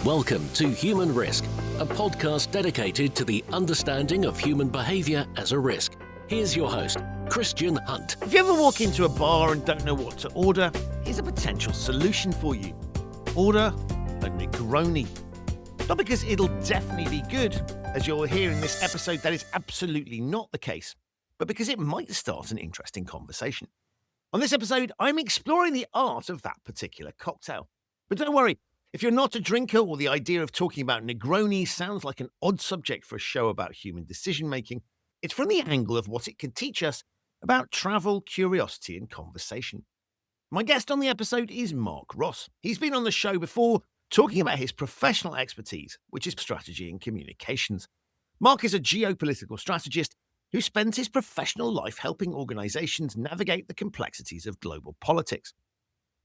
Welcome to Human Risk, a podcast dedicated to the understanding of human behaviour as a risk. Here's your host, Christian Hunt. If you ever walk into a bar and don't know what to order, here's a potential solution for you. Order a Negroni. Not because it'll definitely be good, as you'll hear in this episode that is absolutely not the case, but because it might start an interesting conversation. On this episode, I'm exploring the art of that particular cocktail. But don't worry, if you're not a drinker or the idea of talking about Negroni sounds like an odd subject for a show about human decision-making, it's from the angle of what it can teach us about travel, curiosity, and conversation. My guest on the episode is Marc Ross. He's been on the show before talking about his professional expertise, which is strategy and communications. Marc is a geopolitical strategist who spends his professional life helping organizations navigate the complexities of global politics.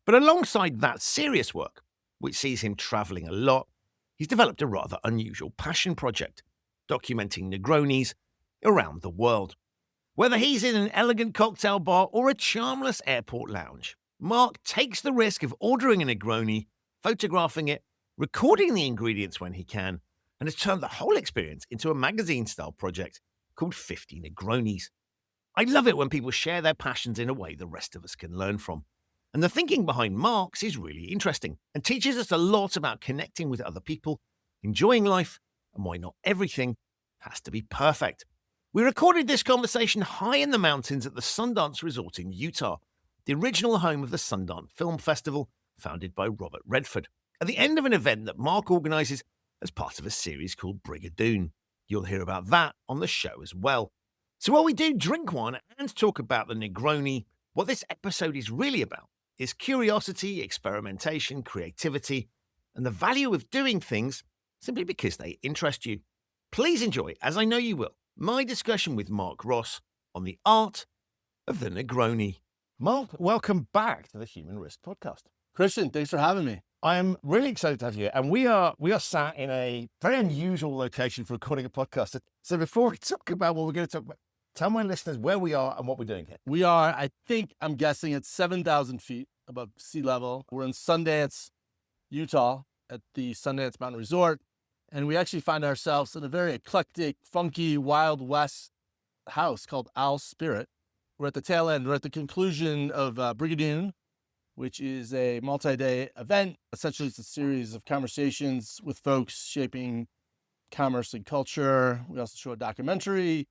But alongside that serious work, which sees him traveling a lot, he's developed a rather unusual passion project, documenting Negronis around the world. Whether he's in an elegant cocktail bar or a charmless airport lounge, Marc takes the risk of ordering a Negroni, photographing it, recording the ingredients when he can, and has turned the whole experience into a magazine-style project called 50 Negronis. I love it when people share their passions in a way the rest of us can learn from. And the thinking behind Marc's is really interesting and teaches us a lot about connecting with other people, enjoying life, and why not everything has to be perfect. We recorded this conversation high in the mountains at the Sundance Resort in Utah, the original home of the Sundance Film Festival, founded by Robert Redford, at the end of an event that Marc organises as part of a series called Brigadoon. You'll hear about that on the show as well. So while we do drink one and talk about the Negroni, what this episode is really about is curiosity, experimentation, creativity, and the value of doing things simply because they interest you. Please enjoy, as I know you will, my discussion with Marc Ross on the art of the Negroni. Marc, welcome back to the Human Risk Podcast. Christian, thanks for having me. I am really excited to have you, and we are sat in a very unusual location for recording a podcast. So before we talk about what we're going to talk about, tell my listeners where we are and what we're doing here. We are, I'm guessing at 7,000 feet above sea level. We're in Sundance, Utah, at the Sundance Mountain Resort, and we actually find ourselves in a very eclectic, funky, Wild West house called Owl Spirit. We're at the tail end. We're at the conclusion of Brigadoon, which is a multi-day event. Essentially, it's a series of conversations with folks shaping commerce and culture. We also show a documentary.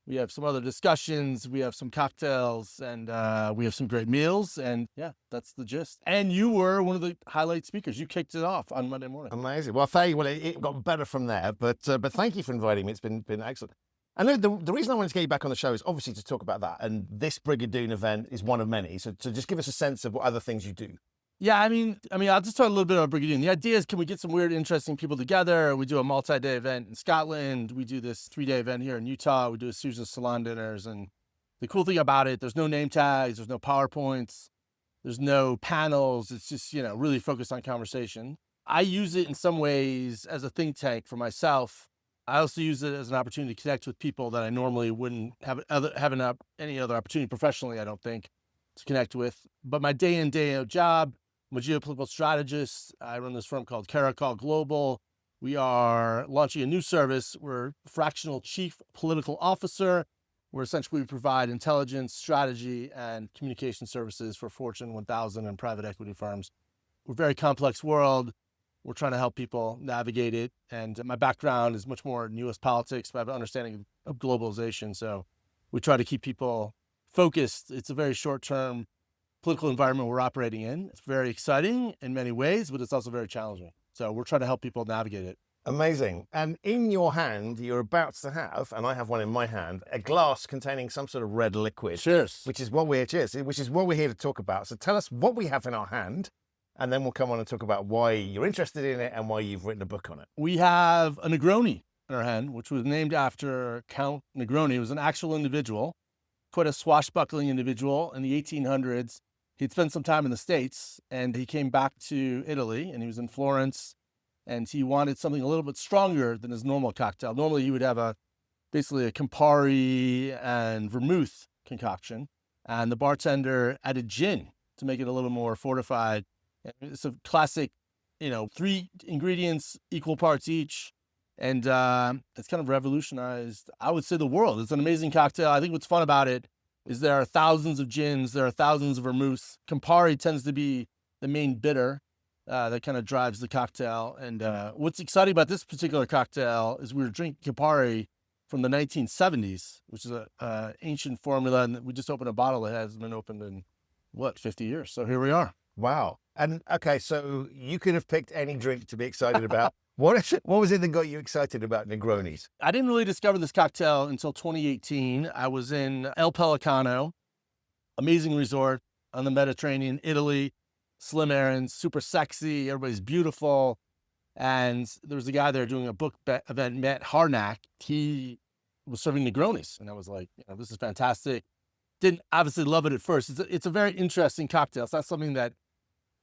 We have some other discussions. We have some cocktails, and we have some great meals. And yeah, that's the gist. And you were one of the highlight speakers. You kicked it off on Monday morning. Amazing. Well, thank you. Well, it got better from there. But thank you for inviting me. It's been excellent. And the reason I wanted to get you back on the show is obviously to talk about that. And this Brigadoon event is one of many. So just give us a sense of what other things you do. Yeah, I mean, I'll just talk a little bit about Brigadoon. The idea is, can we get some weird, interesting people together? We do a multi-day event in Scotland. We do this 3-day event here in Utah. We do a series of salon dinners. And the cool thing about it, there's no name tags, there's no PowerPoints, there's no panels. It's just, really focused on conversation. I use it in some ways as a think tank for myself. I also use it as an opportunity to connect with people that I normally wouldn't have any other opportunity professionally, I don't think, to connect with. But my day in, day out job, I'm a geopolitical strategist. I run this firm called Caracol Global. We are launching a new service. We're fractional chief political officer. Where essentially we provide intelligence, strategy, and communication services for Fortune 1000 and private equity firms. We're a very complex world. We're trying to help people navigate it. And my background is much more in U.S. politics, but I have an understanding of globalization. So we try to keep people focused. It's a very short-term political environment we're operating in. It's very exciting in many ways, but it's also very challenging. So we're trying to help people navigate it. Amazing. And in your hand, you're about to have, and I have one in my hand, a glass containing some sort of red liquid. Cheers. Which is what we're here to talk about. So tell us what we have in our hand, and then we'll come on and talk about why you're interested in it and why you've written a book on it. We have a Negroni in our hand, which was named after Count Negroni. It was an actual individual, quite a swashbuckling individual in the 1800s. He'd spent some time in the States, and he came back to Italy, and he was in Florence, and he wanted something a little bit stronger than his normal cocktail. Normally, he would have basically a Campari and vermouth concoction, and the bartender added gin to make it a little more fortified. It's a classic 3 ingredients, equal parts each. And it's kind of revolutionized, I would say, the world. It's an amazing cocktail. I think what's fun about it is there are thousands of gins, there are thousands of vermouths. Campari tends to be the main bitter that kind of drives the cocktail. And what's exciting about this particular cocktail is we were drinking Campari from the 1970s, which is a ancient formula, and we just opened a bottle that hasn't been opened in 50 years. So here we are. Wow. And okay, so you could have picked any drink to be excited about. What was it that got you excited about Negronis? I didn't really discover this cocktail until 2018. I was in El Pelicano, amazing resort on the Mediterranean, Italy, slim errands, super sexy, everybody's beautiful. And there was a guy there doing a book event, Matt Harnack. He was serving Negronis. And I was like, this is fantastic. Didn't obviously love it at first. It's a very interesting cocktail. It's not something that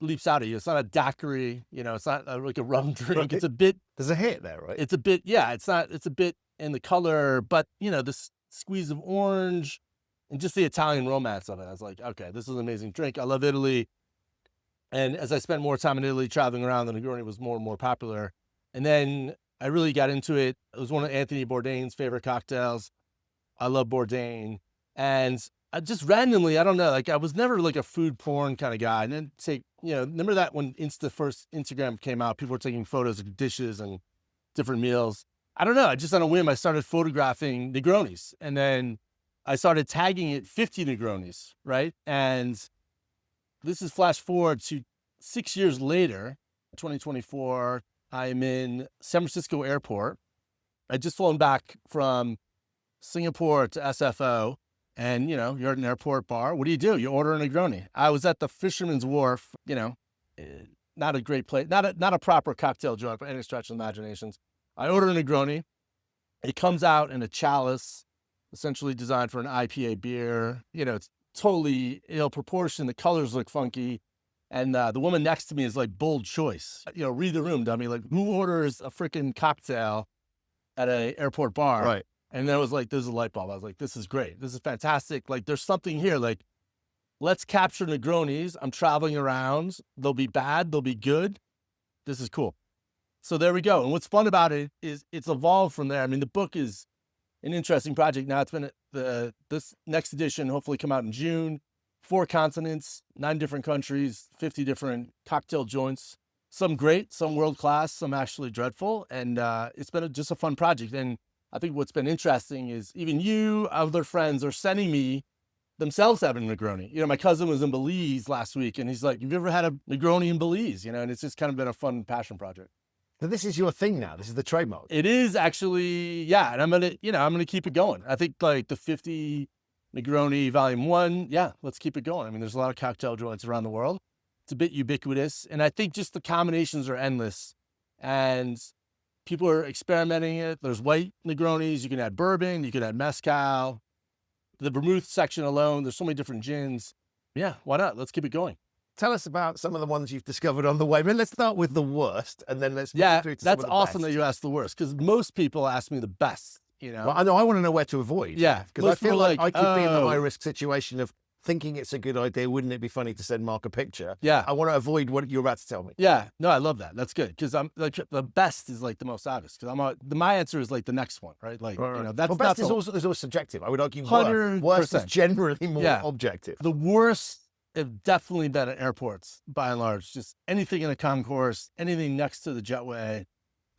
leaps out at you. It's not a daiquiri, it's not like a rum drink. Right. It's a bit. There's a hit there, right? It's a bit, it's a bit in the color, but this squeeze of orange and just the Italian romance of it. I was like, okay, this is an amazing drink. I love Italy. And as I spent more time in Italy traveling around, the Negroni was more and more popular. And then I really got into it. It was one of Anthony Bourdain's favorite cocktails. I love Bourdain. And I just randomly, I don't know, I was never like a food porn kind of guy. And then remember that when Instagram came out, people were taking photos of dishes and different meals. I don't know, I just on a whim, I started photographing Negronis. And then I started tagging it 50 Negronis, right? And this is flash forward to 6 years later, 2024, I'm in San Francisco airport. I'd just flown back from Singapore to SFO. And, you're at an airport bar. What do? You order a Negroni. I was at the Fisherman's Wharf, not a great place, not a proper cocktail joint by any stretch of the imaginations. I order a Negroni. It comes out in a chalice, essentially designed for an IPA beer. It's totally ill proportioned. The colors look funky. And the woman next to me is like, bold choice. Read the room, dummy. Like, who orders a freaking cocktail at an airport bar? Right. And then it was like, there's a light bulb. I was like, this is great. This is fantastic. Like, there's something here. Like, let's capture Negronis. I'm traveling around. They'll be bad. They'll be good. This is cool. So there we go. And what's fun about it is it's evolved from there. I mean, the book is an interesting project. Now it's been this next edition, hopefully come out in June. 4 continents, 9 different countries, 50 different cocktail joints. Some great, some world-class, some actually dreadful. And it's been just a fun project. And I think what's been interesting is even you, other friends are sending me themselves having a Negroni. My cousin was in Belize last week and he's like, have you ever had a Negroni in Belize? And it's just kind of been a fun passion project. So this is your thing now. This is the trademark. It is actually, yeah. And I'm going to keep it going. I think like the 50 Negroni Volume 1, let's keep it going. I mean, there's a lot of cocktail joints around the world. It's a bit ubiquitous. And I think just the combinations are endless. And people are experimenting it. There's white Negronis. You can add bourbon. You can add mezcal. The vermouth section alone, there's so many different gins. Yeah, why not? Let's keep it going. Tell us about some of the ones you've discovered on the way. Let's start with the worst, and then let's move through to some of the awesome best. that you asked the worst, because most people ask me the best. Well, I know. I want to know where to avoid. Yeah, because I feel like I could be in the high-risk situation of thinking it's a good idea. Wouldn't it be funny to send Marc a picture? Yeah. I want to avoid what you're about to tell me. Yeah. No, I love that. That's good. Because I'm like, the best is like the most obvious. Because my answer is like the next one, right? Like, that's best is always subjective. I would argue 100%. worst is generally more objective. The worst have definitely been at airports, by and large. Just anything in a concourse, anything next to the jetway,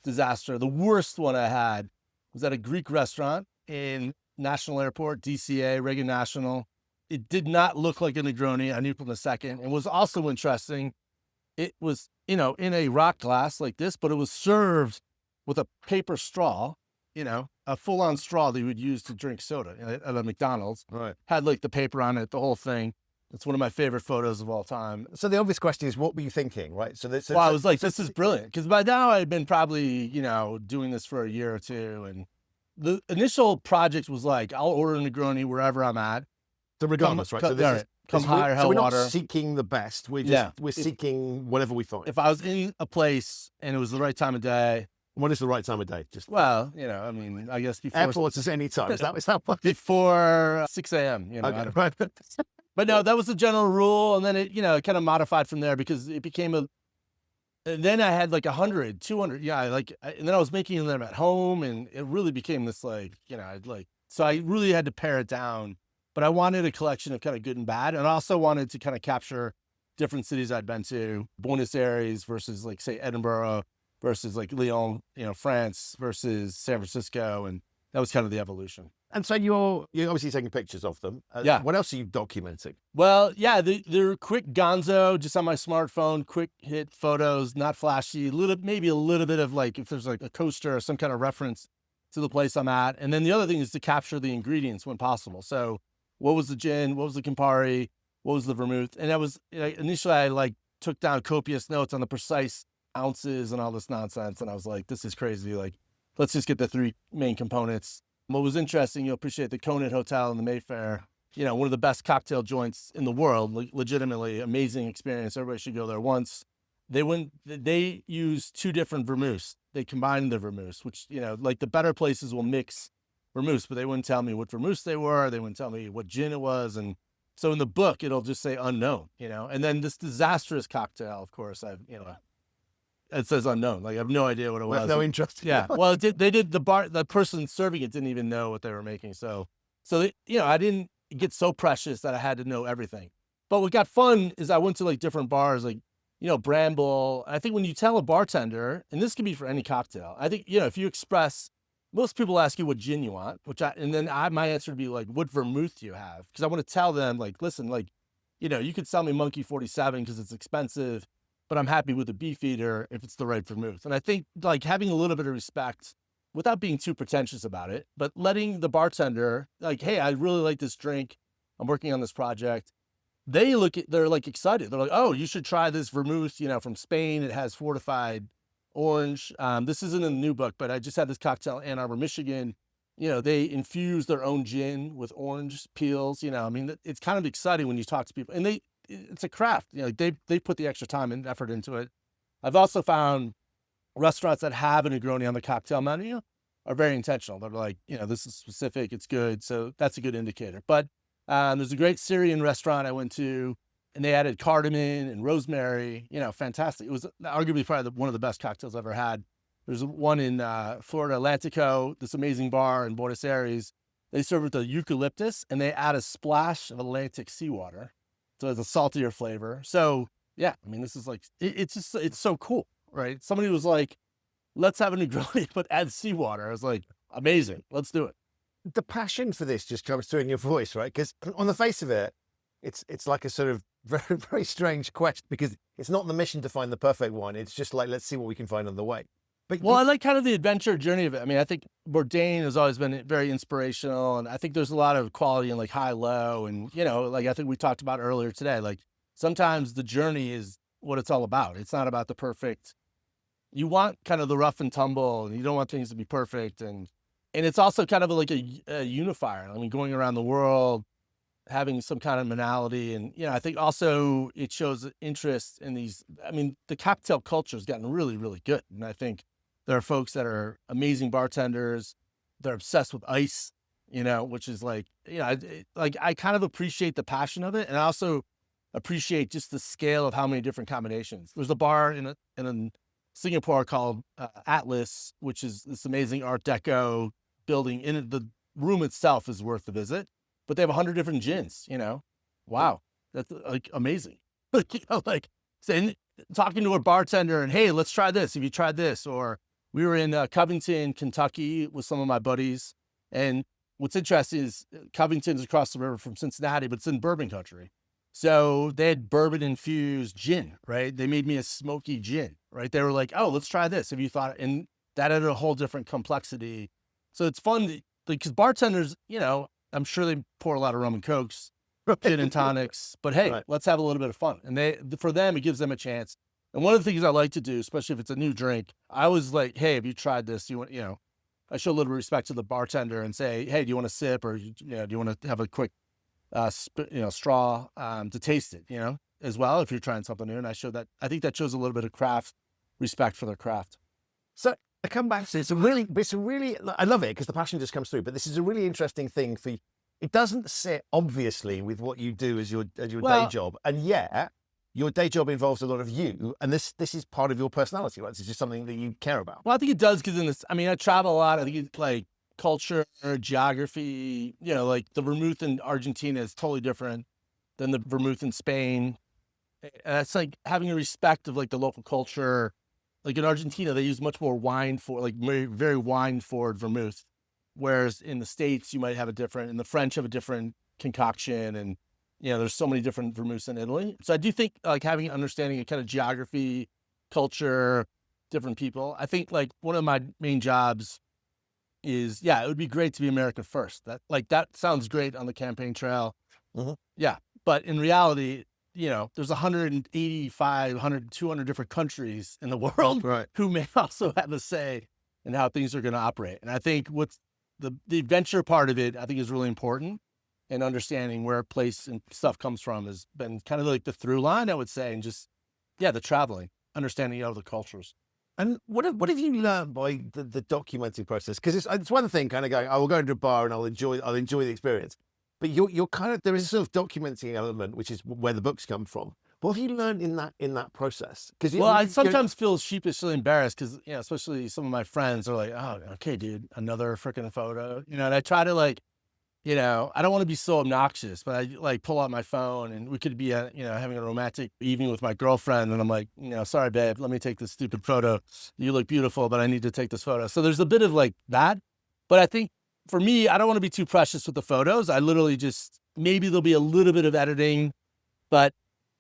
disaster. The worst one I had was at a Greek restaurant in National Airport, DCA, Reagan National. It did not look like a Negroni. I knew from the second. It was also interesting. It was, in a rock glass like this, but it was served with a paper straw, a full-on straw that you would use to drink soda at a McDonald's. Right. Had like the paper on it, the whole thing. It's one of my favorite photos of all time. So the obvious question is, what were you thinking, right? I was like, this is brilliant. Because by now I had been probably, doing this for a year or two. And the initial project was like, I'll order a Negroni wherever I'm at. So regardless, right? Come high or hell we're water. Not seeking the best. We're seeking whatever we find. If I was in a place and it was the right time of day. What is the right time of day? I guess before. Airports is any time. Is that before 6 a.m. Okay, right. But no, that was the general rule. And then it kind of modified from there because it became And then I had like 100, 200. Yeah. And then I was making them at home, and it really became this so I really had to pare it down, but I wanted a collection of kind of good and bad. And I also wanted to kind of capture different cities I'd been to, Buenos Aires versus like, say, Edinburgh versus like Lyon, France versus San Francisco. And that was kind of the evolution. And so you're obviously taking pictures of them. Yeah. What else are you documenting? Well, yeah, they're quick gonzo, just on my smartphone, quick hit photos, not flashy, maybe a little bit of like, if there's like a coaster or some kind of reference to the place I'm at. And then the other thing is to capture the ingredients when possible. So what was the gin? What was the Campari? What was the vermouth? And that was, initially I took down copious notes on the precise ounces and all this nonsense. And I was like, this is crazy. Like, let's just get the three main components. What was interesting, you'll appreciate the Conant Hotel in the Mayfair, one of the best cocktail joints in the world, legitimately amazing experience. Everybody should go there once. They use two different vermouths. They combined the vermouths, which, the better places will mix vermouths, but they wouldn't tell me what vermouths they were. They wouldn't tell me what gin it was. And so in the book, it'll just say unknown, and then this disastrous cocktail, of course, it says unknown. Like, I have no idea what it was. With no interest. Yeah. Well, the person serving it didn't even know what they were making. So I didn't get so precious that I had to know everything. But what got fun is I went to like different bars, like, Bramble. I think when you tell a bartender, and this can be for any cocktail, I think, if you express, most people ask you what gin you want, my answer would be like, what vermouth do you have? Because I want to tell them, like, listen, like, you could sell me Monkey 47 because it's expensive, but I'm happy with the Beefeater if it's the right vermouth. And I think like having a little bit of respect without being too pretentious about it, but letting the bartender like, hey, I really like this drink. I'm working on this project. They're like excited. They're like, oh, you should try this vermouth, from Spain. It has fortified orange. This isn't in the new book, but I just had this cocktail in Ann Arbor, Michigan. They infuse their own gin with orange peels. It's kind of exciting when you talk to people, and it's a craft. They put the extra time and effort into it. I've also found restaurants that have a Negroni on the cocktail menu are very intentional. They're like, this is specific, it's good. So that's a good indicator. But there's a great Syrian restaurant I went to, and they added cardamom and rosemary, fantastic. It was arguably probably one of the best cocktails I've ever had. There's one in Florida Atlantico, this amazing bar in Buenos Aires. They serve with the eucalyptus, and they add a splash of Atlantic seawater. So it's a saltier flavor. So yeah, this is like, it's so cool, right? Somebody was like, let's have a Negroni, but add seawater. I was like, amazing, let's do it. The passion for this just comes through in your voice, right? Because on the face of it, it's like a sort of very, very strange quest, because it's not the mission to find the perfect one. It's just like, let's see what we can find on the way. But I like kind of the adventure journey of it. I think Bourdain has always been very inspirational, and I think there's a lot of quality in like high-low, and I think we talked about earlier today. Like sometimes the journey is what it's all about. It's not about the perfect. You want kind of the rough and tumble, and you don't want things to be perfect, and it's also kind of like a unifier. Going around the world, having some kind of monality, and I think also it shows interest in these. The cocktail culture has gotten really, really good, and I think there are folks that are amazing bartenders. They're obsessed with ice, which is like, I kind of appreciate the passion of it. And I also appreciate just the scale of how many different combinations. There's a bar in Singapore called Atlas, which is this amazing Art Deco building. In it, the room itself is worth the visit, but they have 100 different gins, Wow. That's like amazing. Saying, talking to a bartender and, hey, let's try this. Have you tried this? Or we were in Covington, Kentucky with some of my buddies. And what's interesting is Covington's across the river from Cincinnati, but it's in bourbon country. So they had bourbon infused gin, right? They made me a smoky gin, right? They were like, oh, let's try this. Have you thought? And that added a whole different complexity. So it's fun because bartenders, I'm sure they pour a lot of rum and cokes, gin and tonics, but hey, Let's have a little bit of fun. And for them, it gives them a chance. And one of the things I like to do, especially if it's a new drink, I was like, hey, have you tried this? I show a little respect to the bartender and say, hey, do you want a sip, or do you want to have a quick, straw to taste it, as well, if you're trying something new. And I think that shows a little bit of respect for their craft. So I come back to it's a really, I love it because the passion just comes through, but this is a really interesting thing for you. It doesn't sit obviously with what you do as your day job. And yet your day job involves a lot of you, and this is part of your personality, right? This is just something that you care about. Well, I think it does because I travel a lot. I think it's like culture, geography, like the vermouth in Argentina is totally different than the vermouth in Spain. And it's like having a respect of like the local culture. Like in Argentina, they use much more wine for like very, very wine forward vermouth. Whereas in the States, you might have and the French have a different concoction, and there's so many different vermouths in Italy. So I do think like having an understanding of kind of geography, culture, different people. I think like one of my main jobs is, it would be great to be America first. That sounds great on the campaign trail. Mm-hmm. Yeah. But in reality, there's 185, 100, 200 different countries in the world right. who may also have a say in how things are going to operate. And I think what's the adventure part of it, I think is really important. And understanding where place and stuff comes from has been kind of like the through line, I would say, and just, the traveling, understanding other cultures. And what have you learned by the documenting process? Because it's one thing kind of going, I will go into a bar and I'll enjoy the experience. But you're kind of, there is a sort of documenting element, which is where the books come from. What have you learned in that process? Because I sometimes feel sheepishly embarrassed because, especially some of my friends are like, oh, okay, dude, another freaking photo, and I try to like, I don't want to be so obnoxious, but I like pull out my phone and we could be, having a romantic evening with my girlfriend. And I'm like, sorry, babe, let me take this stupid photo. You look beautiful, but I need to take this photo. So there's a bit of like that. But I think for me, I don't want to be too precious with the photos. I literally maybe there'll be a little bit of editing, but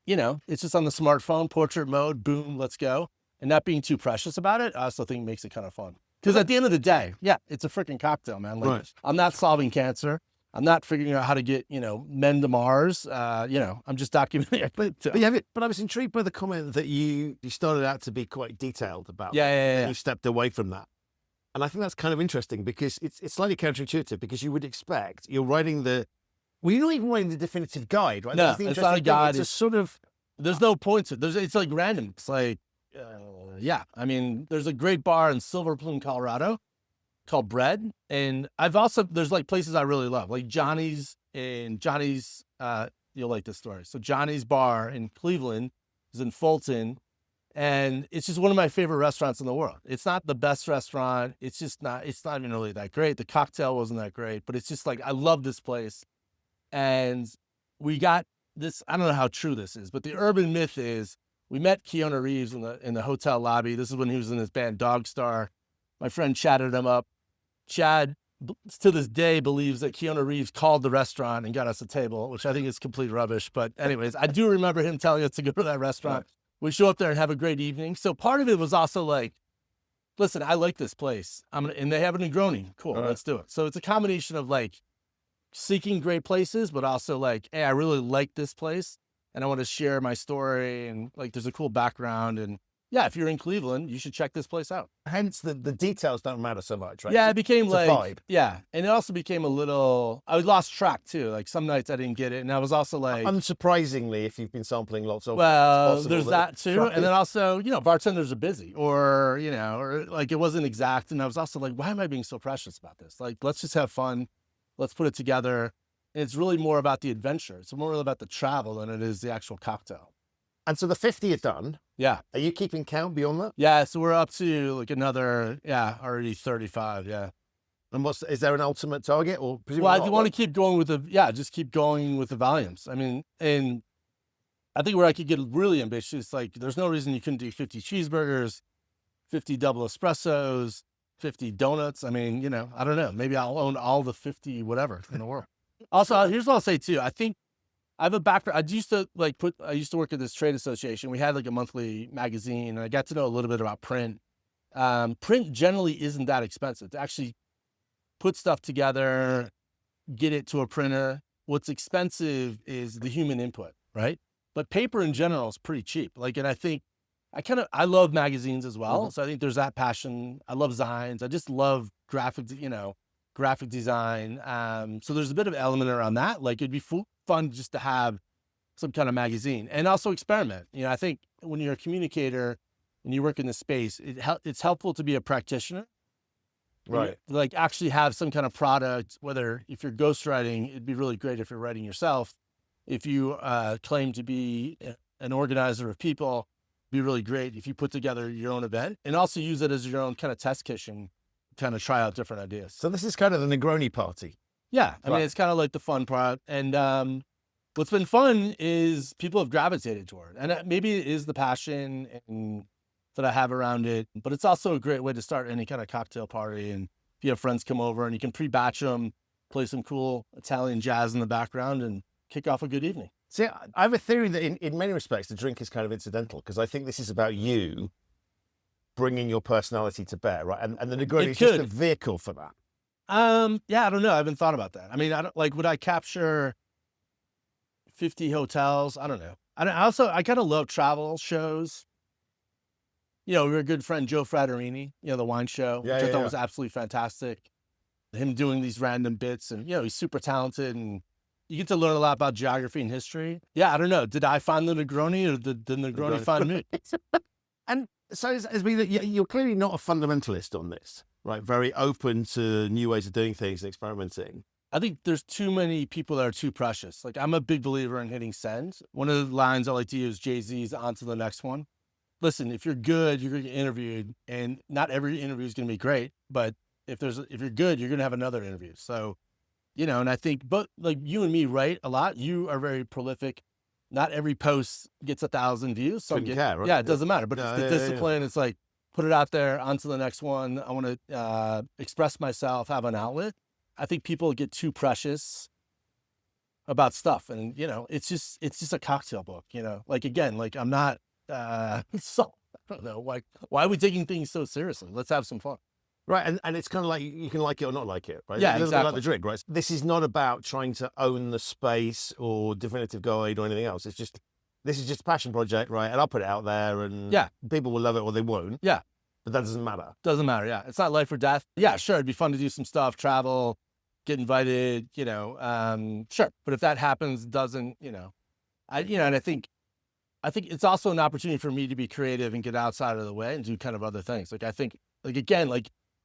it's just on the smartphone, portrait mode, boom, let's go. And not being too precious about it, I also think makes it kind of fun. Because at the end of the day, it's a freaking cocktail, man. Like, right. I'm not solving cancer. I'm not figuring out how to get, men to Mars. I'm just documenting. But I was intrigued by the comment that you started out to be quite detailed about. Yeah. You stepped away from that. And I think that's kind of interesting because it's slightly counterintuitive because you would expect you're writing you're not even writing the definitive guide, right? No, it's not a guide. It's sort of, there's no points. It's like random. It's like, there's a great bar in Silver Plume, Colorado called Bread. And there's like places I really love, like Johnny's, you'll like this story. So Johnny's Bar in Cleveland is in Fulton. And it's just one of my favorite restaurants in the world. It's not the best restaurant. It's not even really that great. The cocktail wasn't that great, but it's just like, I love this place. And we got this, I don't know how true this is, but the urban myth is we met Keanu Reeves in the hotel lobby. This is when he was in his band Dog Star. My friend chatted him up. Chad, to this day, believes that Keanu Reeves called the restaurant and got us a table, which I think is complete rubbish. But anyways, I do remember him telling us to go to that restaurant. Right. We show up there and have a great evening. So part of it was also like, listen, I like this place. And they have a Negroni. Cool, let's do it. So it's a combination of like seeking great places, but also like, hey, I really like this place and I want to share my story and like there's a cool background. And if you're in Cleveland, you should check this place out. Hence the details don't matter so much, right? Yeah, it became like, vibe. Yeah. And it also became a little, I lost track too. Like some nights I didn't get it. And I was also like. Unsurprisingly, if you've been sampling lots of. Well, there's that too. And then also, bartenders are busy or like it wasn't exact. And I was also like, why am I being so precious about this? Like, let's just have fun. Let's put it together. And it's really more about the adventure. It's more about the travel than it is the actual cocktail. And so the 50 are done. Yeah. Are you keeping count beyond that? Yeah. So we're up to like another, already 35. Yeah. And is there an ultimate target or? Well, I want to keep going with just keep going with the volumes. I mean, and I think where I could get really ambitious, like there's no reason you couldn't do 50 cheeseburgers, 50 double espressos, 50 donuts. I mean, I don't know. Maybe I'll own all the 50 whatever in the world. Also, here's what I'll say too. I think I have a background. I used to work at this trade association. We had like a monthly magazine and I got to know a little bit about print. Print generally isn't that expensive to actually put stuff together, get it to a printer. What's expensive is the human input, right? But paper in general is pretty cheap. Like, and I think I love magazines as well. Mm-hmm. So I think there's that passion. I love zines. I just love graphic design. So there's a bit of element around that. Like it'd be fun just to have some kind of magazine and also experiment. I think when you're a communicator and you work in this space, it's helpful to be a practitioner. Right. Like actually have some kind of product, if you're ghostwriting, it'd be really great if you're writing yourself. If you claim to be an organizer of people, be really great if you put together your own event and also use it as your own kind of test kitchen, kind of try out different ideas. So this is kind of the Negroni party. Yeah. I mean, Right. it's kind of like the fun part. And what's been fun is people have gravitated toward, and maybe it is the passion that I have around it, but it's also a great way to start any kind of cocktail party. And if you have friends come over and you can pre-batch them, play some cool Italian jazz in the background and kick off a good evening. See, I have a theory that in many respects, the drink is kind of incidental, because I think this is about you bringing your personality to bear, right? And the Negroni is just a vehicle for that. Yeah, I don't know. I haven't thought about that. I mean, I don't would I capture 50 hotels? I don't know. I kind of love travel shows. We're a good friend, Joe Fraterini, the wine show, which I thought was absolutely fantastic. Him doing these random bits, and, he's super talented, and you get to learn a lot about geography and history. Yeah, I don't know. Did I find the Negroni, or did the Negroni find me? And so you're clearly not a fundamentalist on this, right? Very open to new ways of doing things and experimenting. I think there's too many people that are too precious. Like, I'm a big believer in hitting send. One of the lines I like to use, Jay-Z's "On to the next one." Listen, if you're good, you're going to get interviewed, and not every interview is going to be great, but if you're good, you're going to have another interview. So, and I think, but like you and me write a lot. You are very prolific. Not every post gets 1,000 views. Some care, right? Yeah, it doesn't matter, but it's the discipline. It's like, put it out there, on to the next one. I want to express myself, have an outlet. I think people get too precious about stuff, and it's just a cocktail book. I'm not. So I don't know why are we taking things so seriously? Let's have some fun. Right, and it's kind of like you can like it or not like it, right? Yeah, a little exactly. bit like the drink, right? This is not about trying to own the space or definitive guide or anything else. This is just a passion project, right? And I'll put it out there, and people will love it or they won't. Yeah, but that doesn't matter. Doesn't matter. Yeah, it's not life or death. Yeah, sure, it'd be fun to do some stuff, travel, get invited. Sure. But if that happens, doesn't and I think it's also an opportunity for me to be creative and get outside of the way and do kind of other things. Like, I think, again,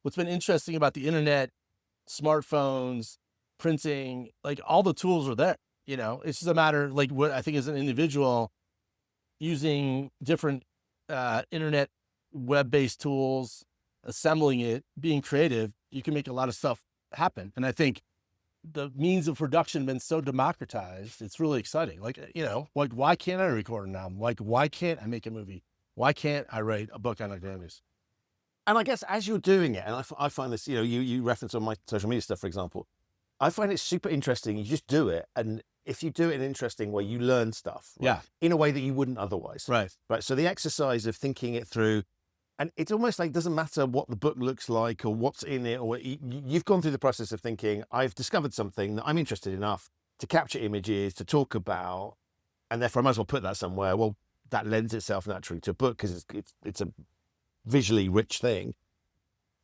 what's been interesting about the internet, smartphones, printing, all the tools are there. It's just a matter, what I think as an individual, using different internet web-based tools, assembling it, being creative, you can make a lot of stuff happen. And I think the means of production have been so democratized. It's really exciting. Why can't I record an album? Why can't I make a movie? Why can't I write a book on Negronis? And I guess as you're doing it, and I find this, you reference on my social media stuff, for example, I find it super interesting. You just do it. And if you do it in an interesting way, you learn stuff. Right? Yeah. In a way that you wouldn't otherwise. Right. Right. So the exercise of thinking it through, and it's almost like it doesn't matter what the book looks like or what's in it, or you've gone through the process of thinking, I've discovered something that I'm interested enough to capture images, to talk about, and therefore I might as well put that somewhere. Well, that lends itself naturally to a book because it's a visually rich thing.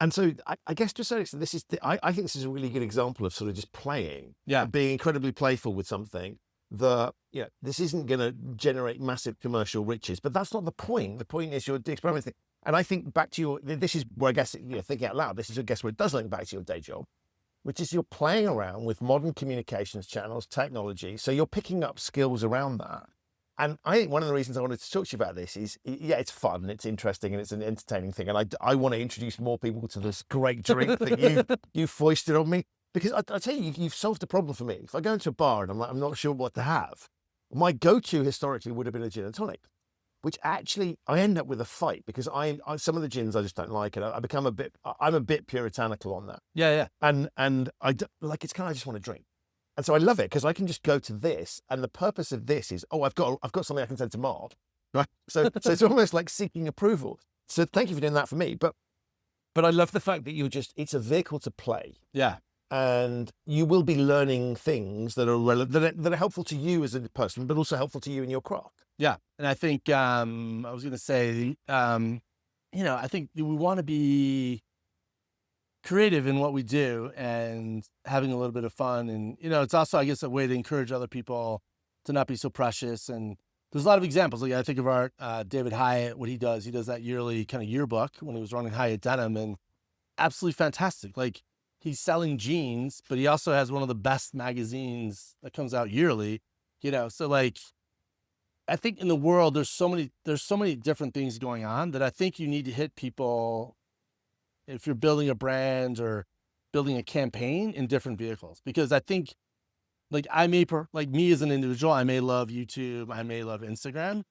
And so I guess to a certain extent, I think this is a really good example of sort of just playing, being incredibly playful with something that, this isn't going to generate massive commercial riches, but that's not the point. The point is you're experimenting. And I think back to this is where I guess, thinking out loud, this is, I guess, where it does link back to your day job, which is you're playing around with modern communications channels, technology. So you're picking up skills around that. And I think one of the reasons I wanted to talk to you about this is, it's fun, it's interesting, and it's an entertaining thing. And I want to introduce more people to this great drink that you foisted on me. Because I tell you, you've solved a problem for me. If I go into a bar and I'm not sure what to have, my go-to historically would have been a gin and tonic, which actually I end up with a fight because I some of the gins I just don't like, and I'm a bit puritanical on that. Yeah. And it's kind of I just want to drink. And so I love it because I can just go to this, and the purpose of this is, I've got something I can send to Mark, right? So it's almost like seeking approval. So thank you for doing that for me. But I love the fact that it's a vehicle to play. Yeah. And you will be learning things that are relevant, that are helpful to you as a person, but also helpful to you in your craft. Yeah. And I think, I was going to say, I think we want to be creative in what we do and having a little bit of fun. And, it's also, I guess, a way to encourage other people to not be so precious. And there's a lot of examples. I think of our David Hyatt, what he does that yearly kind of yearbook when he was running Hyatt Denim, and absolutely fantastic. He's selling jeans, but he also has one of the best magazines that comes out yearly, so I think in the world, there's so many different things going on that I think you need to hit people if you're building a brand or building a campaign in different vehicles. Because I think like like me as an individual, I may love YouTube, I may love Instagram,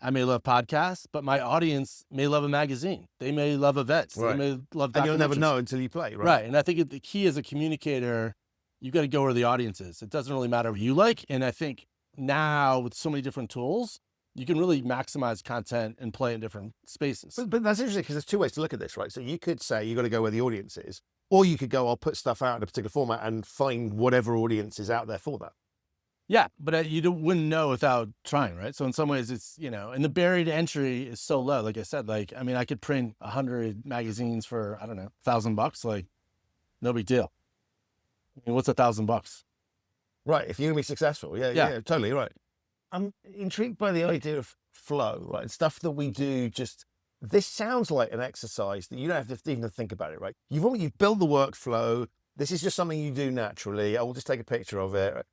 I may love podcasts, but my audience may love a magazine. They may love events. Right. They may love documentaries. And you'll never know until you play, right? Right. And I think the key as a communicator, you got to go where the audience is. It doesn't really matter what you like. And I think now with so many different tools, you can really maximize content and play in different spaces. But that's interesting because there's two ways to look at this, right? So you could say you got to go where the audience is, or you could go, I'll put stuff out in a particular format and find whatever audience is out there for that. Yeah, but you wouldn't know without trying, right? So in some ways it's, and the barrier to entry is so low. Like I said, I could print 100 magazines for, I don't know, $1,000, like no big deal. I mean, what's $1,000? Right. If you're going to be successful. Yeah, totally right. I'm intrigued by the idea of flow, right? Stuff that we do this sounds like an exercise that you don't have to even think about it, right? You've built the workflow. This is just something you do naturally. I will just take a picture of it.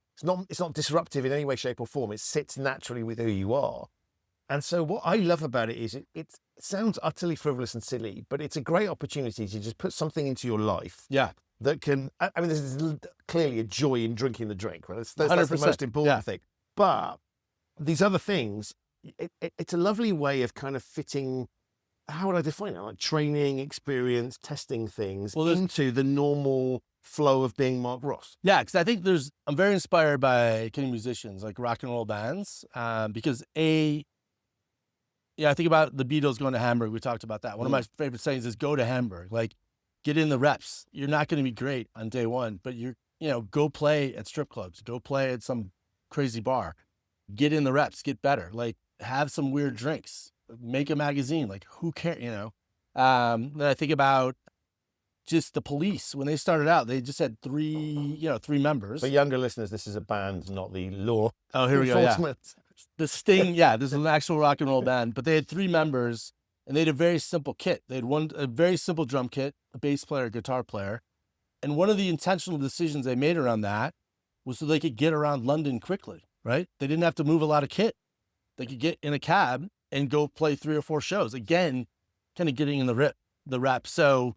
It's not disruptive in any way, shape or form. It sits naturally with who you are. And so what I love about it is it sounds utterly frivolous and silly, but it's a great opportunity to just put something into your life. Yeah. That can, there's clearly a joy in drinking the drink, right? That's the most important thing. But these other things, it's a lovely way of kind of fitting, how would I define it? Like training, experience, testing things into the normal flow of being Marc Ross. Yeah, because I think I'm very inspired by kind of musicians, like rock and roll bands, because I think about the Beatles going to Hamburg. We talked about that. One of my favorite sayings is go to Hamburg, like get in the reps. You're not going to be great on day one, but go play at strip clubs, go play at some crazy bar, get in the reps, get better, like have some weird drinks, make a magazine, like who cares, Then I think about just the Police. When they started out, they just had three members. For younger listeners, this is a band, not the law. Oh, here we go. Yeah. The Sting. Yeah, this is an actual rock and roll band, but they had 3 members and they had a very simple kit. They had a very simple drum kit, a bass player, a guitar player. And one of the intentional decisions they made around that was so they could get around London quickly, right? They didn't have to move a lot of kit. They could get in a cab and go play 3 or 4 shows. Again, kind of getting in the rep. So,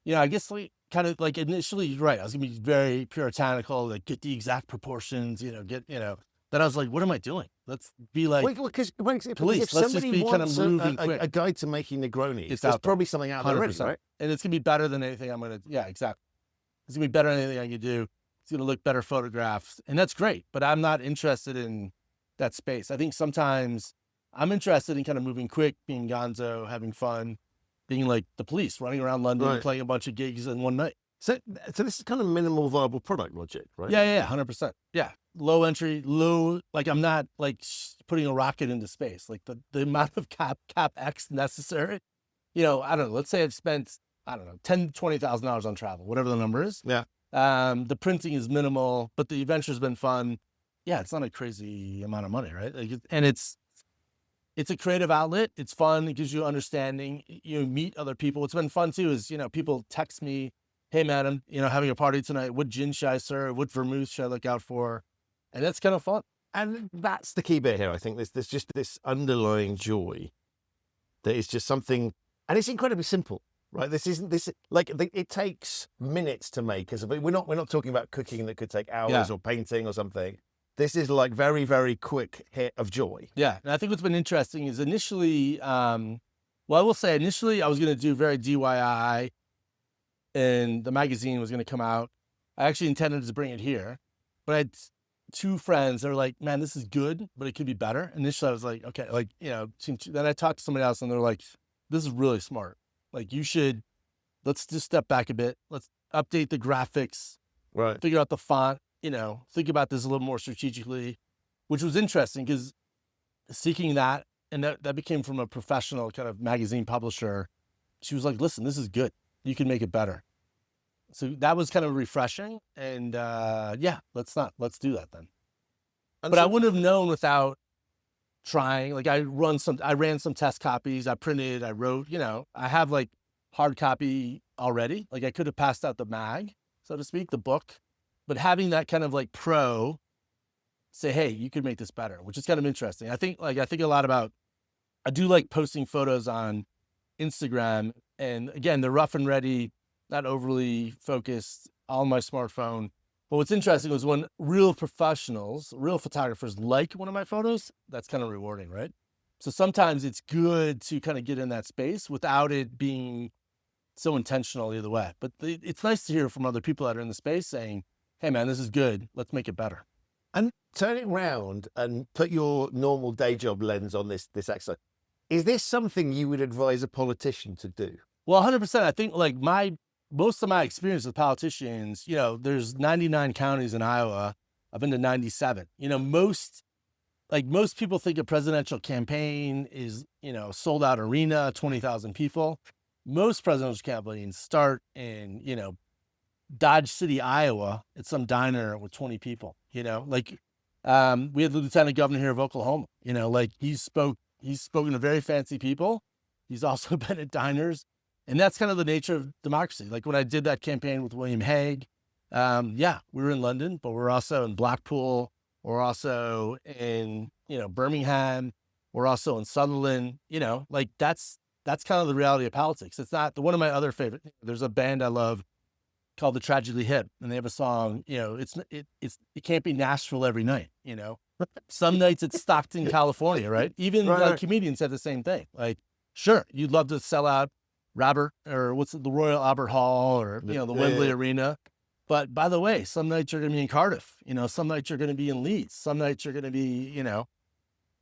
I guess kind of like initially, right, I was gonna be very puritanical, like get the exact proportions, then I was like, what am I doing? Let's be like because Police. If Let's just somebody be kind of wants moving quick. a guide to making Negronis, It's there's out there. probably something out there already, right? And it's gonna be better than anything exactly. It's gonna be better than anything I can do. It's gonna look better photographs, and that's great, but I'm not interested in that space. I think sometimes I'm interested in kind of moving quick, being gonzo, having fun, being like the Police, running around London, playing a bunch of gigs in one night. So this is kind of minimal viable product logic, right? Yeah, 100%. Yeah, low entry, like I'm not like putting a rocket into space. Like the amount of CapEx necessary, I don't know. Let's say I've spent $10,000-$20,000 on travel, whatever the number is. Yeah. The printing is minimal, but the adventure's been fun. Yeah, it's not a crazy amount of money, right? And it's a creative outlet. It's fun. It gives you understanding. You meet other people. What's been fun too is, people text me, hey, madam, having a party tonight. What gin should I serve? What vermouth should I look out for? And that's kind of fun. And that's the key bit here. I think there's just this underlying joy that is just something, and it's incredibly simple, right? It takes minutes to make. We're not talking about cooking that could take hours or painting or something. This is like very, very quick hit of joy. Yeah. And I think what's been interesting is initially, I will say initially I was going to do very DIY and the magazine was going to come out. I actually intended to bring it here, but I had 2 friends that were like, man, this is good, but it could be better. Initially I was like, okay, then I talked to somebody else and they're like, this is really smart. Like let's just step back a bit. Let's update the graphics, right? Figure out the font. Think about this a little more strategically, which was interesting because seeking that, and that became from a professional kind of magazine publisher. She was like, listen, this is good. You can make it better. So that was kind of refreshing. And let's do that then. But I wouldn't have known without trying. Like I ran some test copies. I printed, I wrote, I have like hard copy already. Like I could have passed out the mag, so to speak, the book. But having that kind of like pro say, hey, you could make this better, which is kind of interesting. I think a lot about, I do like posting photos on Instagram, and again, they're rough and ready, not overly focused, on my smartphone. But what's interesting was when real professionals, real photographers like one of my photos, that's kind of rewarding, right? So sometimes it's good to kind of get in that space without it being so intentional either way. But it's nice to hear from other people that are in the space saying, hey man, this is good, let's make it better. And turn it round and put your normal day job lens on this exercise. Is this something you would advise a politician to do? Well, 100%. I think like most of my experience with politicians, there's 99 counties in Iowa. I've been to 97. Most people think a presidential campaign is, sold out arena, 20,000 people. Most presidential campaigns start in, Dodge City, Iowa, at some diner with 20 people, we had the lieutenant governor here of Oklahoma, he's spoken to very fancy people. He's also been at diners, and that's kind of the nature of democracy. Like when I did that campaign with William Hague, we were in London, but we're also in Blackpool. We're also in, Birmingham. We're also in Sunderland, that's kind of the reality of politics. It's not one of my other favorite. There's a band I love called the Tragically Hip, and they have a song, it can't be Nashville every night, Some nights it's Stockton, California, right? Even comedians have the same thing. Like, sure, you'd love to sell out the Royal Albert Hall or, the Wembley Arena. But by the way, some nights you're going to be in Cardiff, some nights you're going to be in Leeds, some nights you're going to be, in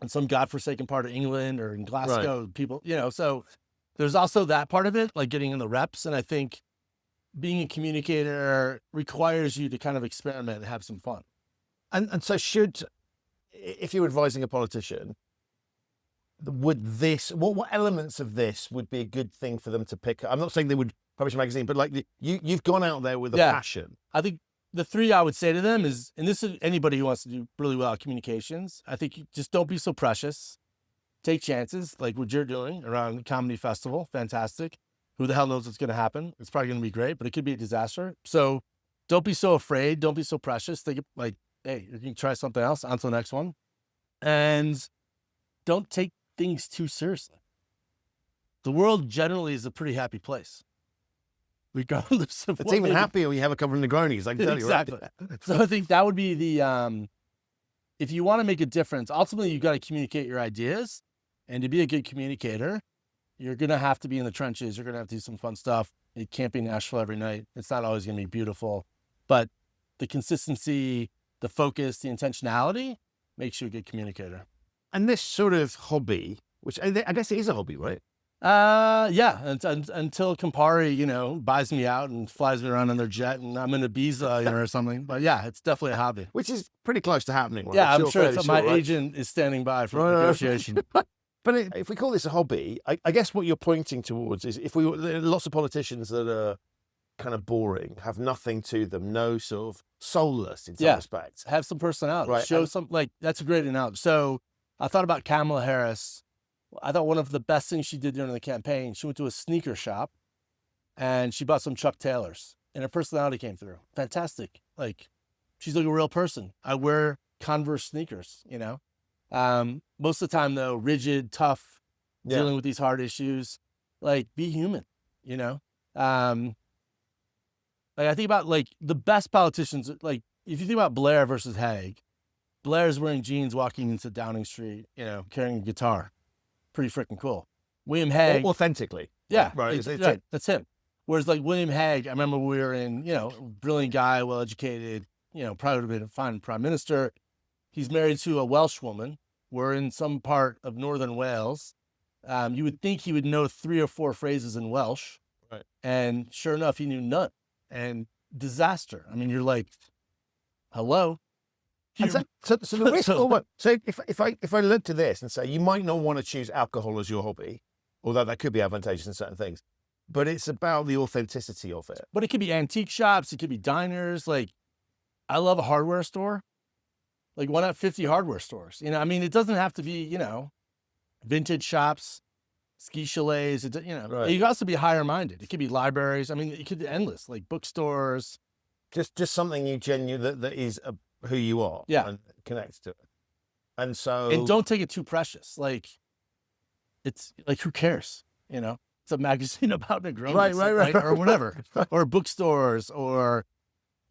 some godforsaken part of England or in Glasgow, people, so there's also that part of it, like getting in the reps. And I think being a communicator requires you to kind of experiment and have some fun. And so if you're advising a politician, what elements of this would be a good thing for them to pick up? I'm not saying they would publish a magazine, but like you've gone out there with a passion. I think the three I would say to them is, and this is anybody who wants to do really well at communications, I think you just don't be so precious. Take chances, like what you're doing around the comedy festival. Fantastic. Who the hell knows what's going to happen? It's probably going to be great, but it could be a disaster. So don't be so afraid. Don't be so precious. Think like, hey, you can try something else. On to the next one. And don't take things too seriously. The world generally is a pretty happy place, regardless of it's even happier when you have a couple of Negronis, I can tell you. Exactly. Right? So I think that would be the, if you want to make a difference, ultimately you've got to communicate your ideas. And to be a good communicator, you're going to have to be in the trenches. You're going to have to do some fun stuff. It can't be Nashville every night. It's not always going to be beautiful, but the consistency, the focus, the intentionality makes you a good communicator. And this sort of hobby, which I guess it is a hobby, right? Yeah. Until Campari, buys me out and flies me around on their jet and I'm in Ibiza, or something. But yeah, it's definitely a hobby. Which is pretty close to happening, right? Yeah, I'm sure my agent is standing by for negotiation. But if we call this a hobby, I guess what you're pointing towards is there are lots of politicians that are kind of boring, have nothing to them, no sort of soulless in some respects. Have some personality. Right. Show some, that's a great analogy. So I thought about Kamala Harris. I thought one of the best things she did during the campaign, she went to a sneaker shop and she bought some Chuck Taylors and her personality came through. Fantastic. She's like a real person. I wear Converse sneakers, most of the time though, rigid, tough, dealing with these hard issues, be human, I think about the best politicians, if you think about Blair versus Hague, Blair's wearing jeans walking into Downing Street, carrying a guitar. Pretty freaking cool. William Hague. Authentically. Yeah. Right. That's him. Whereas William Hague, I remember we were in, brilliant guy, well-educated, probably would have been a fine prime minister. He's married to a Welsh woman. We're in some part of northern Wales. You would think he would know 3 or 4 phrases in Welsh. Right. And sure enough, he knew none. And disaster. I mean, you're like, hello. So the risk. So if I look to this and say you might not want to choose alcohol as your hobby, although that could be advantageous in certain things, but it's about the authenticity of it. But it could be antique shops. It could be diners. I love a hardware store. Why not 50 hardware stores? It doesn't have to be, vintage shops, ski chalets. Right. You also be higher minded. It could be libraries. It could be endless, bookstores. Just something you that is who you are and connect to it. And don't take it too precious. Like, it's like, who cares? It's a magazine about Negronis, right? Or whatever, or bookstores, or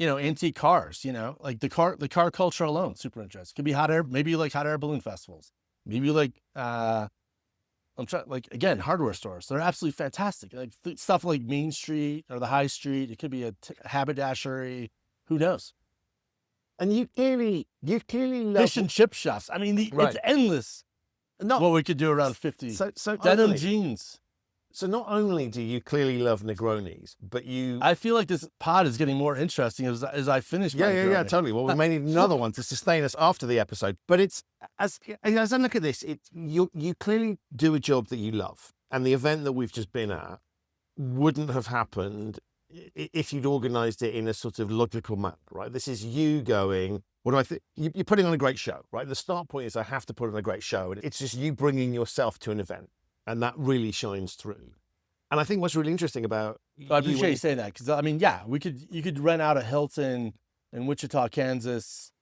antique cars. Like the car culture alone, super interesting. Could be hot air. Maybe you like hot air balloon festivals. Maybe you like again, hardware stores. They're absolutely fantastic. Like stuff like Main Street or the High Street. It could be a haberdashery. Who knows? And you clearly love fish and chip shops. I mean, it's endless. What we could do around 50. So denim jeans. So not only do you clearly love Negronis, but I feel like this pod is getting more interesting as I finish. Yeah, totally. Well, we may need another one to sustain us after the episode. But it's as I look at this, you clearly do a job that you love, and the event that we've just been at wouldn't have happened if you'd organised it in a sort of logical manner, right? This is you going, what do I think? You're putting on a great show, right? The start point is I have to put on a great show, and it's just you bringing yourself to an event. And that really shines through. And I think what's really interesting about I appreciate you saying that, because I mean, you could rent out a Hilton in Wichita, Kansas,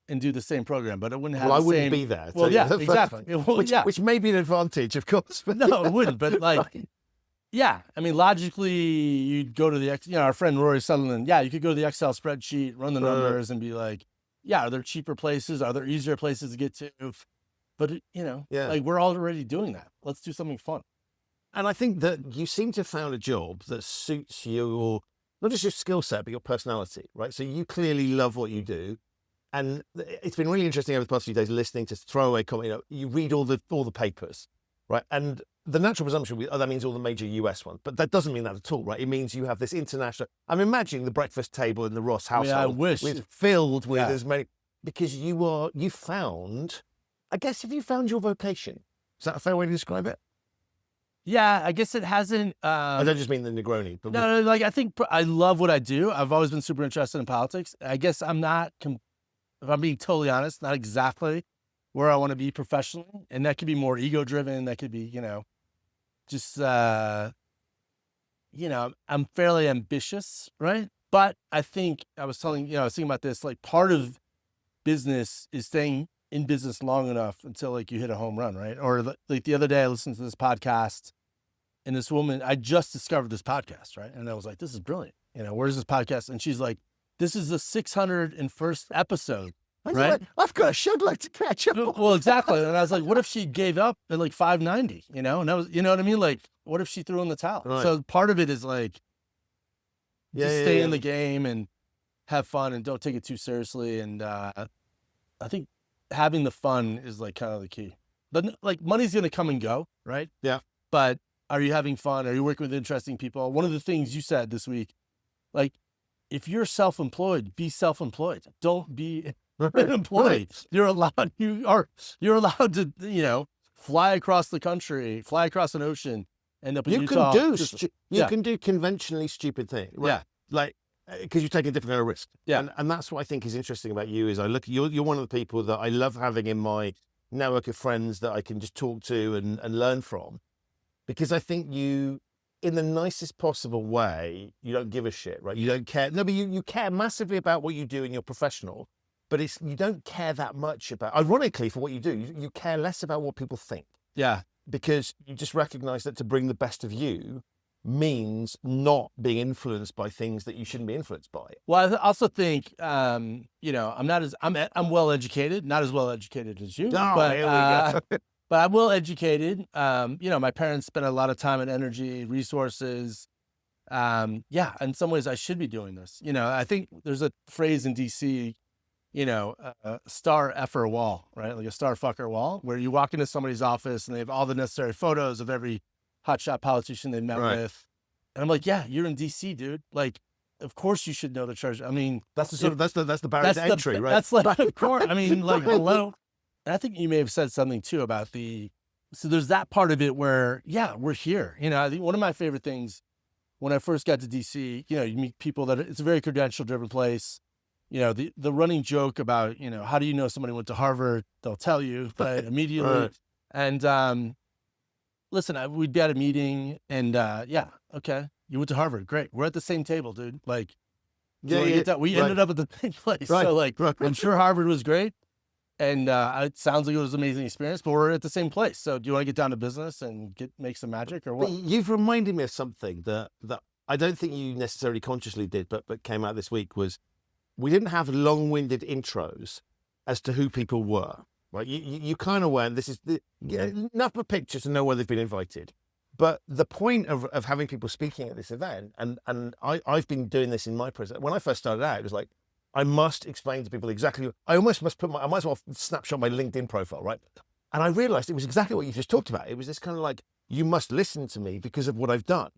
and do the same program, but it wouldn't have. Well, I wouldn't be there. Well, yeah, exactly. Which may be an advantage, of course. But no, it wouldn't. But like, yeah, I mean, logically, you'd go to the our friend Rory Sutherland. Yeah, you could go to the Excel spreadsheet, run the numbers, and be like, yeah, are there cheaper places? Are there easier places to get to? But, like, we're already doing that. Let's do something fun. And I think that you seem to have found a job that suits your, not just your skill set, but your personality, right? So you clearly love what you do. And it's been really interesting over the past few days listening to throwaway comment. You read all the papers, right? And the natural presumption, that means all the major US ones. But that doesn't mean that at all, right? It means you have this international, I'm imagining the breakfast table in the Ross household. I wish. Filled with as many, because you found... I guess if you found your vocation, is that a fair way to describe it? Yeah, I guess it hasn't. I don't just mean the Negroni. But no, like I think I love what I do. I've always been super interested in politics. I guess I'm not, if I'm being totally honest, not exactly where I want to be professionally. And that could be more ego driven. That could be, just, I'm fairly ambitious, right? But I think I was thinking about this, like part of business is staying in business long enough until like you hit a home run, right? Or like the other day I listened to this podcast, and this woman, I just discovered this podcast, right? And I was like, this is brilliant. Where's this podcast? And she's like, this is the 601st episode, right? Like, I've got a show like to catch up. Well, exactly. And I was like, what if she gave up at like 590, And that was, you know what I mean? Like, what if she threw in the towel? Right. So part of it is like, stay in the game and have fun and don't take it too seriously. And I think having the fun is like kind of the key. But like money's going to come and go, right? Yeah. But are you having fun? Are you working with interesting people? One of the things you said this week, like if you're self-employed, be self-employed. Don't be employed. You're allowed to, fly across the country, fly across an ocean, end up in Utah. You can do conventionally stupid things. Right? Yeah. Like, because you take a different kind of risk. Yeah. And that's what I think is interesting about you is you're one of the people that I love having in my network of friends that I can just talk to and learn from, because I think you, in the nicest possible way, you don't give a shit, right? You don't care. No, but you care massively about what you do and you're professional, but you don't care that much about, ironically for what you do, you care less about what people think. Yeah. Because you just recognize that to bring the best of you means not being influenced by things that you shouldn't be influenced by. Well, I also think, I'm well educated, not as well educated as you, but I'm well educated. My parents spent a lot of time and energy, resources. In some ways I should be doing this. I think there's a phrase in DC, star effer wall, right? Like a star fucker wall, where you walk into somebody's office and they have all the necessary photos of every hotshot politician they met with. And I'm like, yeah, you're in DC, dude. Like, of course you should know the charge. I mean, that's the barrier to entry, right? That's like, of course. I mean, like, hello. And I think you may have said something too about so there's that part of it where, yeah, we're here. I think one of my favorite things when I first got to DC, you meet people that it's a very credential driven place. The running joke about, how do you know somebody went to Harvard? They'll tell you, right, immediately. Right. And, listen, we'd be at a meeting and, okay, you went to Harvard. Great. We're at the same table, dude. Like, Do you want to get that? We ended up at the same place. So like, I'm sure Harvard was great. And it sounds like it was an amazing experience, but we're at the same place. So do you want to get down to business and make some magic or what? But you've reminded me of something that I don't think you necessarily consciously did, but came out this week was we didn't have long-winded intros as to who people were, right? You kind of went, this is enough of a picture to know where they've been invited. But the point of having people speaking at this event, and I've been doing this in my process. When I first started out, it was like, I must explain to people exactly. I almost must I might as well snapshot my LinkedIn profile, right? And I realized it was exactly what you just talked about. It was this kind of like, you must listen to me because of what I've done.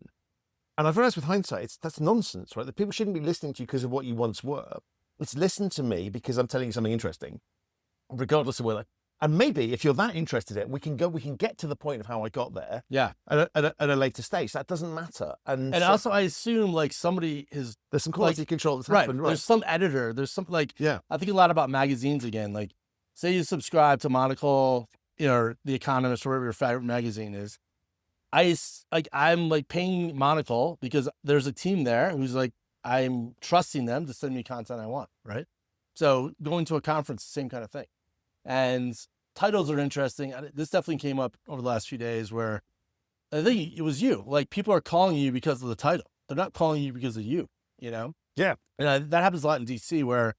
And I've realized with hindsight, that's nonsense, right? That people shouldn't be listening to you because of what you once were. It's listen to me because I'm telling you something interesting, regardless of whether. And maybe if you're that interested in it, we can get to the point of how I got there. Yeah. At a later stage. That doesn't matter. And so, also, I assume like somebody is there's some quality control that's right. happened, right? There's some editor. There's some like, yeah. I think a lot about magazines again. Like, say you subscribe to Monocle, or The Economist, or whatever your favorite magazine is. I'm like paying Monocle because there's a team there who's like, I'm trusting them to send me content I want, right? So going to a conference, same kind of thing. And titles are interesting. This definitely came up over the last few days where I think it was you. Like, people are calling you because of the title. They're not calling you because of you, you know? Yeah. And that happens a lot in DC where,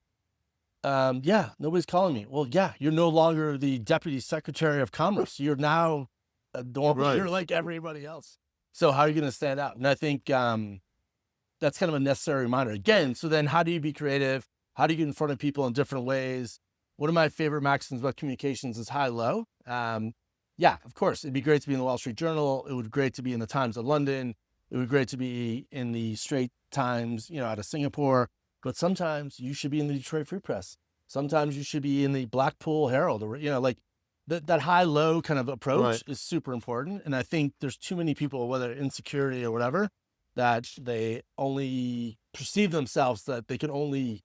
nobody's calling me. Well, yeah, you're no longer the Deputy Secretary of Commerce. You're now a normal. Right. You're like everybody else. So how are you going to stand out? And I think that's kind of a necessary reminder. Again, so then how do you be creative? How do you get in front of people in different ways? One of my favorite maxims about communications is high-low. Of course, it'd be great to be in the Wall Street Journal. It would be great to be in the Times of London. It would be great to be in the Straits Times, out of Singapore. But sometimes you should be in the Detroit Free Press. Sometimes you should be in the Blackpool Herald, or, like that high-low kind of approach is super important. And I think there's too many people, whether insecurity or whatever, that they only perceive themselves that they can only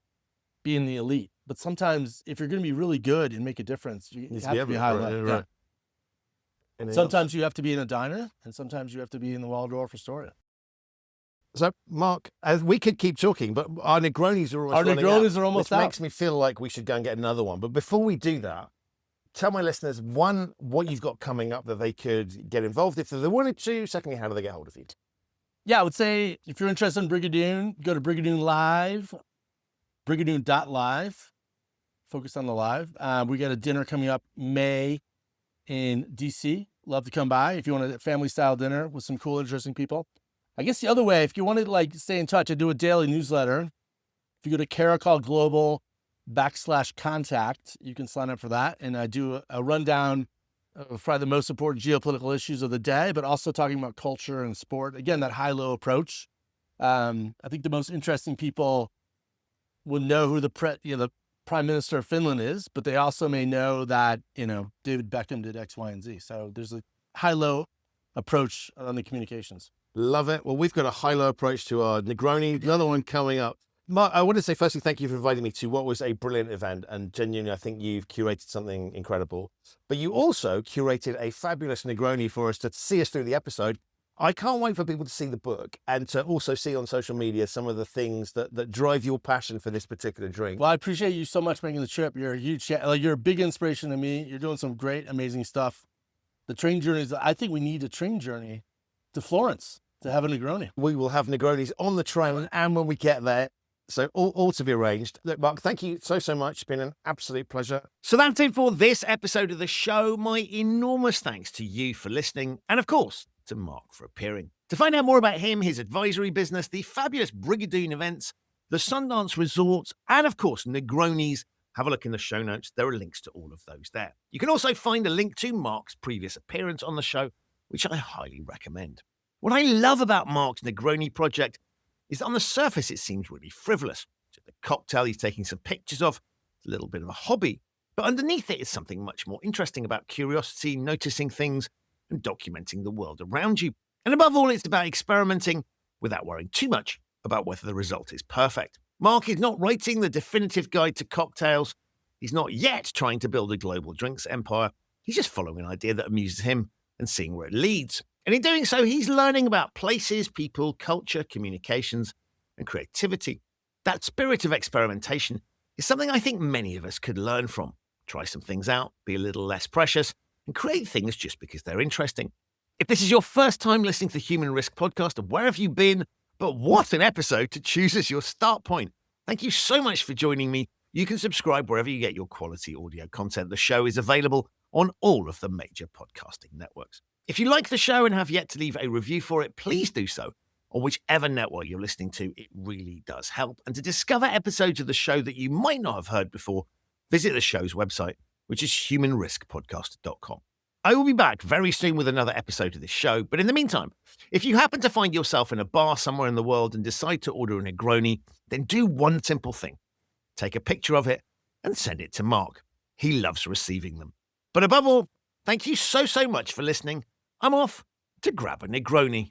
be in the elite. But sometimes if you're going to be really good and make a difference, you have to be high-low. Right. Yeah. Sometimes you have to be in a diner, and sometimes you have to be in the Waldorf Astoria. So, Mark, we could keep talking, but our Negronis are almost out. Which makes me feel like we should go and get another one. But before we do that, tell my listeners, one, what you've got coming up that they could get involved if they wanted to. Secondly, how do they get hold of you? Yeah, I would say if you're interested in Brigadoon, go to Brigadoon Live, brigadoon.live. Focus on the live. We got a dinner coming up May in DC. Love to come by if you want a family style dinner with some cool, interesting people. I guess the other way, if you want to stay in touch, I do a daily newsletter. If you go to Caracol Global /contact, you can sign up for that. And I do a rundown of probably the most important geopolitical issues of the day, but also talking about culture and sport. Again, that high-low approach. I think the most interesting people will know who the Prime Minister of Finland is, but they also may know that, David Beckham did X, Y, and Z. So there's a high-low approach on the communications. Love it. Well, we've got a high-low approach to our Negroni. Another one coming up. Mark, I want to say firstly, thank you for inviting me to what was a brilliant event. And genuinely, I think you've curated something incredible. But you also curated a fabulous Negroni for us to see us through the episode. I can't wait for people to see the book and to also see on social media some of the things that drive your passion for this particular drink. Well, I appreciate you so much making the trip. You're a huge, you're a big inspiration to me. You're doing some great, amazing stuff. The train journeys, I think we need a train journey to Florence to have a Negroni. We will have Negronis on the train and when we get there. So all to be arranged. Look, Mark, thank you so much. It's been an absolute pleasure. So that's it for this episode of the show. My enormous thanks to you for listening. And of course, to Mark for appearing. To find out more about him, his advisory business, the fabulous Brigadoon events, the Sundance resorts, and of course, Negronis, have a look in the show notes. There are links to all of those there. You can also find a link to Mark's previous appearance on the show, which I highly recommend. What I love about Mark's Negroni project is that on the surface, it seems really frivolous. So the cocktail he's taking some pictures of, it's a little bit of a hobby. But underneath it is something much more interesting about curiosity, noticing things, and documenting the world around you. And above all, it's about experimenting without worrying too much about whether the result is perfect. Mark is not writing the definitive guide to cocktails. He's not yet trying to build a global drinks empire. He's just following an idea that amuses him and seeing where it leads. And in doing so, he's learning about places, people, culture, communications, and creativity. That spirit of experimentation is something I think many of us could learn from. Try some things out, be a little less precious, and create things just because they're interesting. If this is your first time listening to the Human Risk podcast, where have you been? But what an episode to choose as your start point. Thank you so much for joining me. You can subscribe wherever you get your quality audio content. The show is available on all of the major podcasting networks. If you like the show and have yet to leave a review for it, please do so on whichever network you're listening to. It really does help. And to discover episodes of the show that you might not have heard before, visit the show's website, which is humanriskpodcast.com. I will be back very soon with another episode of this show, but in the meantime, if you happen to find yourself in a bar somewhere in the world and decide to order a Negroni, then do one simple thing. Take a picture of it and send it to Mark. He loves receiving them. But above all, thank you so much for listening. I'm off to grab a Negroni.